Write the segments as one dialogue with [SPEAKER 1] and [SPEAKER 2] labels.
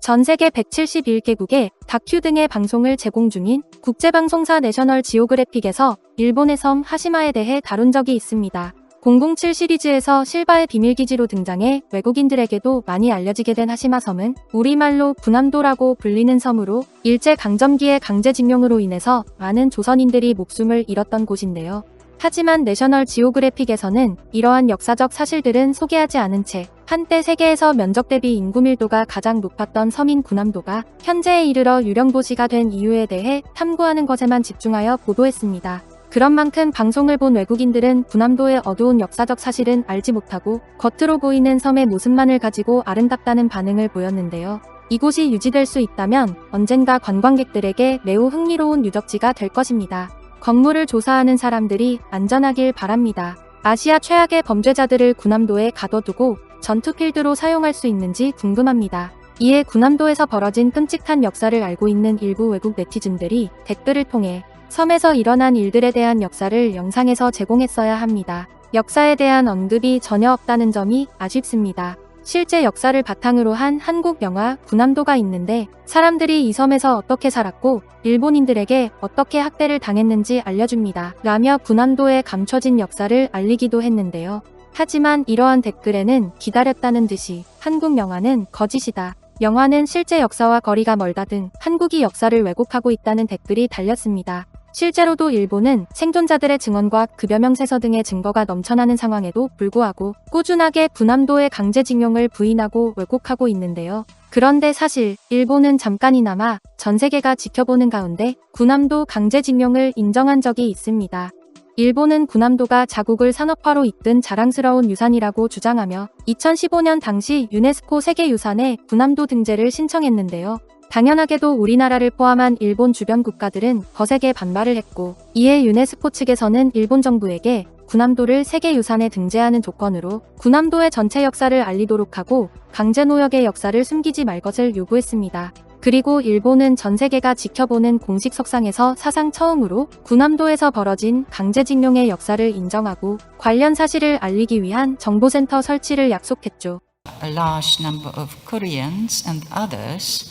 [SPEAKER 1] 전 세계 171개국의 다큐 등의 방송을 제공 중인 국제방송사 내셔널 지오그래픽에서 일본의 섬 하시마에 대해 다룬 적이 있습니다. 007 시리즈에서 실바의 비밀기지로 등장해 외국인들에게도 많이 알려지게 된 하시마 섬은 우리말로 군함도라고 불리는 섬으로 일제강점기의 강제징용으로 인해서 많은 조선인들이 목숨을 잃었던 곳인데요. 하지만 내셔널 지오그래픽에서는 이러한 역사적 사실들은 소개하지 않은 채 한때 세계에서 면적 대비 인구 밀도가 가장 높았던 섬인 군함도가 현재에 이르러 유령 도시가 된 이유에 대해 탐구하는 것에만 집중하여 보도했습니다. 그런 만큼 방송을 본 외국인들은 군함도의 어두운 역사적 사실은 알지 못하고 겉으로 보이는 섬의 모습만을 가지고 아름답다는 반응을 보였는데요. 이곳이 유지될 수 있다면 언젠가 관광객들에게 매우 흥미로운 유적지가 될 것입니다. 건물을 조사하는 사람들이 안전하길 바랍니다. 아시아 최악의 범죄자들을 군함도에 가둬두고 전투 필드로 사용할 수 있는지 궁금합니다. 이에 군함도에서 벌어진 끔찍한 역사를 알고 있는 일부 외국 네티즌들이 댓글을 통해 섬에서 일어난 일들에 대한 역사를 영상에서 제공했어야 합니다. 역사에 대한 언급이 전혀 없다는 점이 아쉽습니다. 실제 역사를 바탕으로 한 한국 영화 군함도가 있는데 사람들이 이 섬에서 어떻게 살았고 일본인들에게 어떻게 학대를 당했는지 알려줍니다. 라며 군함도의 감춰진 역사를 알리기도 했는데요. 하지만 이러한 댓글에는 기다렸다는 듯이 한국 영화는 거짓이다. 영화는 실제 역사와 거리가 멀다 등 한국이 역사를 왜곡하고 있다는 댓글이 달렸습니다. 실제로도 일본은 생존자들의 증언과 급여 명세서 등의 증거가 넘쳐나는 상황에도 불구하고 꾸준하게 군함도의 강제징용을 부인하고 왜곡하고 있는데요. 그런데 사실 일본은 잠깐이나마 전 세계가 지켜보는 가운데 군함도 강제징용을 인정한 적이 있습니다. 일본은 군함도가 자국을 산업화로 이끈 자랑스러운 유산이라고 주장하며 2015년 당시 유네스코 세계유산에 군함도 등재를 신청했는데요. 당연하게도 우리나라를 포함한 일본 주변 국가들은 거세게 반발을 했고 이에 유네스코 측에서는 일본 정부에게 군함도를 세계유산에 등재하는 조건으로 군함도의 전체 역사를 알리도록 하고 강제노역의 역사를 숨기지 말 것을 요구했습니다. 그리고 일본은 전 세계가 지켜보는 공식 석상에서 사상 처음으로 군함도에서 벌어진 강제징용의 역사를 인정하고 관련 사실을 알리기 위한 정보센터 설치를 약속했죠.
[SPEAKER 2] A large number of Koreans and others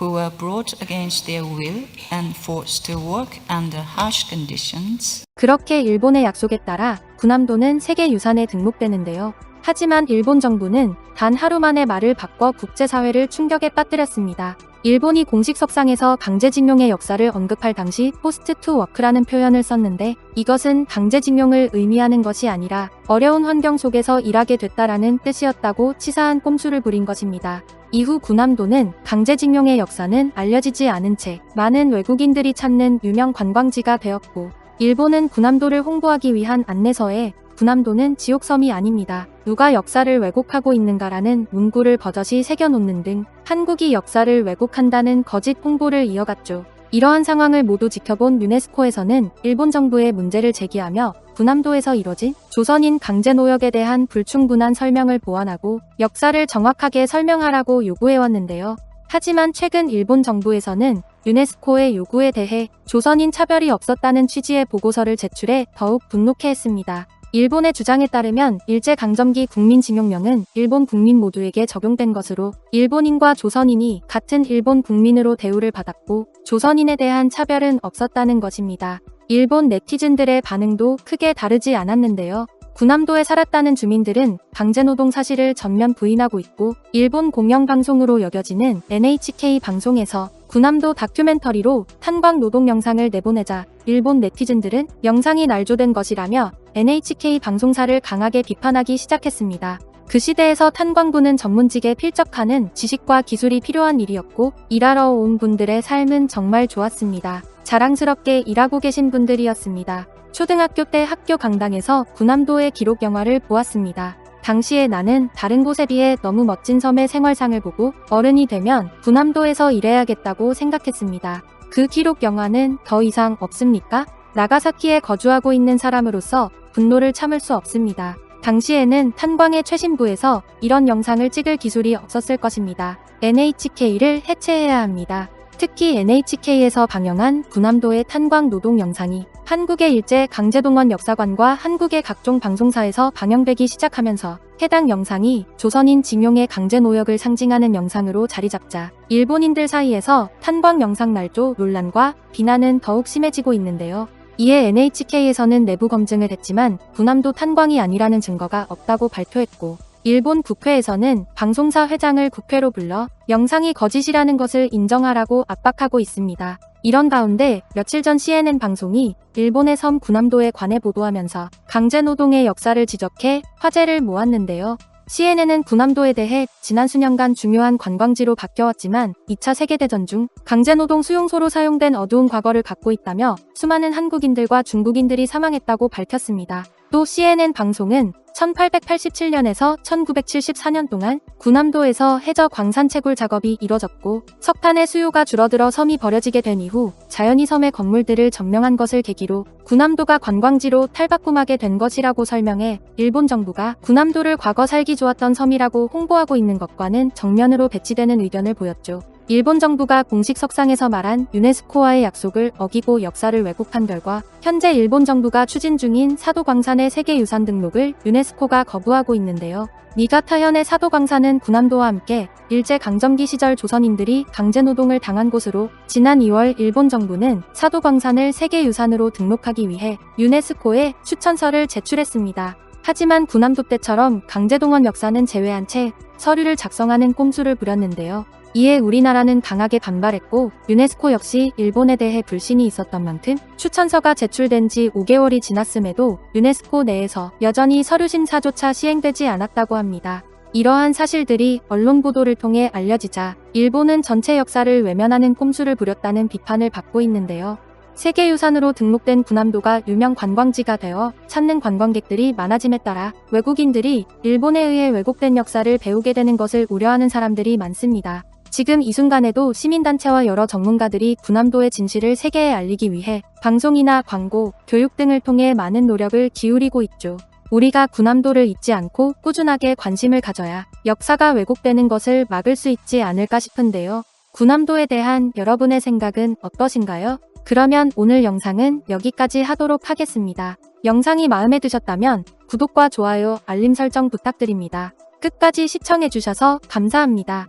[SPEAKER 2] who were brought against their will and forced to work under harsh conditions.
[SPEAKER 1] 그렇게 일본의 약속에 따라 군함도는 세계유산에 등록되는데요. 하지만 일본 정부는 단 하루 만에 말을 바꿔 국제사회를 충격에 빠뜨렸습니다. 일본이 공식 석상에서 강제징용의 역사를 언급할 당시 포스트 투 워크라는 표현을 썼는데 이것은 강제징용을 의미하는 것이 아니라 어려운 환경 속에서 일하게 됐다라는 뜻이었다고 치사한 꼼수를 부린 것입니다. 이후 군함도는 강제징용의 역사는 알려지지 않은 채 많은 외국인들이 찾는 유명 관광지가 되었고 일본은 군함도를 홍보하기 위한 안내서에 군함도는 지옥섬이 아닙니다. 누가 역사를 왜곡하고 있는가라는 문구를 버젓이 새겨놓는 등 한국이 역사를 왜곡한다는 거짓 홍보를 이어갔죠. 이러한 상황을 모두 지켜본 유네스코에서는 일본 정부에 문제를 제기하며 군함도에서 이뤄진 조선인 강제노역에 대한 불충분한 설명을 보완하고 역사를 정확하게 설명하라고 요구해왔는데요. 하지만 최근 일본 정부에서는 유네스코의 요구에 대해 조선인 차별이 없었다는 취지의 보고서를 제출해 더욱 분노케 했습니다. 일본의 주장에 따르면 일제강점기 국민징용령은 일본 국민 모두에게 적용된 것으로 일본인과 조선인이 같은 일본 국민으로 대우를 받았고 조선인에 대한 차별은 없었다는 것입니다. 일본 네티즌들의 반응도 크게 다르지 않았는데요. 군함도에 살았다는 주민들은 강제노동 사실을 전면 부인하고 있고 일본 공영방송으로 여겨지는 NHK 방송에서 군함도 다큐멘터리로 탄광 노동 영상을 내보내자 일본 네티즌들은 영상이 날조된 것이라며 NHK 방송사를 강하게 비판하기 시작했습니다. 그 시대에서 탄광부는 전문직에 필적하는 지식과 기술이 필요한 일이었고 일하러 온 분들의 삶은 정말 좋았습니다. 자랑스럽게 일하고 계신 분들이었습니다. 초등학교 때 학교 강당에서 군함도의 기록 영화를 보았습니다. 당시에 나는 다른 곳에 비해 너무 멋진 섬의 생활상을 보고 어른이 되면 군함도에서 일해야겠다고 생각했습니다. 그 기록 영화는 더 이상 없습니까? 나가사키에 거주하고 있는 사람으로서 분노를 참을 수 없습니다. 당시에는 탄광의 최신부에서 이런 영상을 찍을 기술이 없었을 것입니다. NHK를 해체해야 합니다. 특히 NHK에서 방영한 군함도의 탄광 노동 영상이 한국의 일제 강제동원 역사관과 한국의 각종 방송사에서 방영되기 시작하면서 해당 영상이 조선인 징용의 강제노역을 상징하는 영상으로 자리잡자 일본인들 사이에서 탄광 영상 날조 논란과 비난은 더욱 심해지고 있는데요. 이에 NHK에서는 내부 검증을 했지만 군함도 탄광이 아니라는 증거가 없다고 발표했고, 일본 국회에서는 방송사 회장을 국회로 불러 영상이 거짓이라는 것을 인정하라고 압박하고 있습니다. 이런 가운데 며칠 전 CNN 방송이 일본의 섬 군함도에 관해 보도하면서 강제노동의 역사를 지적해 화제를 모았는데요. CNN은 군함도에 대해 지난 수년간 중요한 관광지로 바뀌어왔지만 2차 세계대전 중 강제노동 수용소로 사용된 어두운 과거를 갖고 있다며 수많은 한국인들과 중국인들이 사망했다고 밝혔습니다. 또 CNN 방송은 1887년에서 1974년 동안 군함도에서 해저 광산 채굴 작업이 이뤄졌고, 석탄의 수요가 줄어들어 섬이 버려지게 된 이후 자연히 섬의 건물들을 점령한 것을 계기로 군함도가 관광지로 탈바꿈하게 된 것이라고 설명해 일본 정부가 군함도를 과거 살기 좋았던 섬이라고 홍보하고 있는 것과는 정면으로 배치되는 의견을 보였죠. 일본 정부가 공식 석상에서 말한 유네스코와의 약속을 어기고 역사를 왜곡한 결과 현재 일본 정부가 추진 중인 사도광산의 세계유산 등록을 유네스코가 거부하고 있는데요. 니가타현의 사도광산은 군함도와 함께 일제강점기 시절 조선인들이 강제노동을 당한 곳으로 지난 2월 일본 정부는 사도광산을 세계유산으로 등록하기 위해 유네스코에 추천서를 제출했습니다. 하지만 군함도 때처럼 강제동원 역사는 제외한 채 서류를 작성하는 꼼수를 부렸는데요. 이에 우리나라는 강하게 반발했고, 유네스코 역시 일본에 대해 불신이 있었던 만큼 추천서가 제출된 지 5개월이 지났음에도 유네스코 내에서 여전히 서류 심사조차 시행되지 않았다고 합니다. 이러한 사실들이 언론 보도를 통해 알려지자 일본은 전체 역사를 외면하는 꼼수를 부렸다는 비판을 받고 있는데요. 세계유산으로 등록된 군함도가 유명 관광지가 되어 찾는 관광객들이 많아짐에 따라 외국인들이 일본에 의해 왜곡된 역사를 배우게 되는 것을 우려하는 사람들이 많습니다. 지금 이 순간에도 시민단체와 여러 전문가들이 군함도의 진실을 세계에 알리기 위해 방송이나 광고, 교육 등을 통해 많은 노력을 기울이고 있죠. 우리가 군함도를 잊지 않고 꾸준하게 관심을 가져야 역사가 왜곡되는 것을 막을 수 있지 않을까 싶은데요. 군함도에 대한 여러분의 생각은 어떠신가요? 그러면 오늘 영상은 여기까지 하도록 하겠습니다. 영상이 마음에 드셨다면 구독과 좋아요, 알림 설정 부탁드립니다. 끝까지 시청해주셔서 감사합니다.